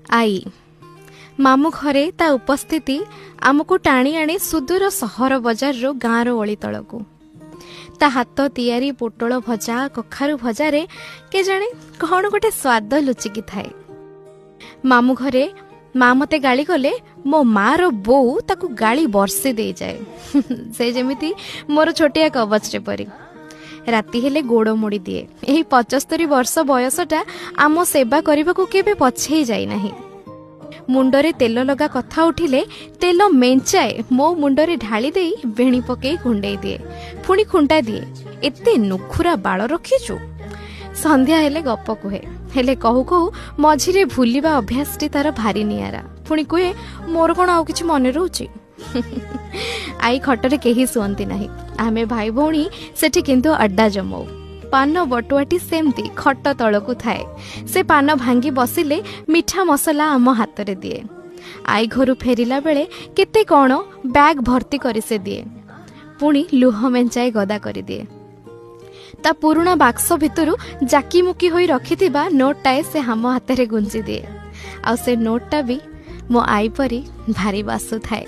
आई मामू घरे ता उपस्थिति आमको टाणी आणे सुदूर सहर बजार रो गाँव ओली तलकू ता हाथ तियारी पोटल भजा कखारु भजारे के जाने कौन गोटे स्वाद लुचिकी थाए। मामू घरे माँ मते गाली गले मो माँ रो बो ताकू गाली बरसे दे जाए से जेमिति मोर छोटिया कवच रे परी राति हेले गोड़ मोड़ी दिए। यही 75 वर्ष बयसटा आम सेवा करने को केबे पछे जाई नाही। मुंडरे तेल लगा कथा उठिले तेल मेंचाए मो मुंडरे ढाली दे बेणी पके कुंडे दिए पुणी खुंटा दिए एते नुखुरा बाल रखीचु। संध्या हेले गप कुहे हेले कहू कहू मझिरे भूलिबा अभ्यासटी तार भारी नियारा पुणी कुहे मोर कौन आउ किछि मने रहउची। आई खटरे केही सुअंती नाही आमे भाई भौणी सेठी किंतु अड्डा जमाऊ पान बटुआटी सेमती खट तलकू थाए से पान भांगी बसिले मिठा मसला आम हाथ रे दिए। आई घरु फेरिला बेले केते कौन बैग भर्ती करी से दिए पुणी लुह मेंचाए गदा करी दिए। ता पुरुणा बाक्स भितरु जाकी मुकी होई रखिथिबा नोटटाए से हम हाथ रे गुंजी दिए आ से नोटटा भी मो आई परी भारी बासु थाए।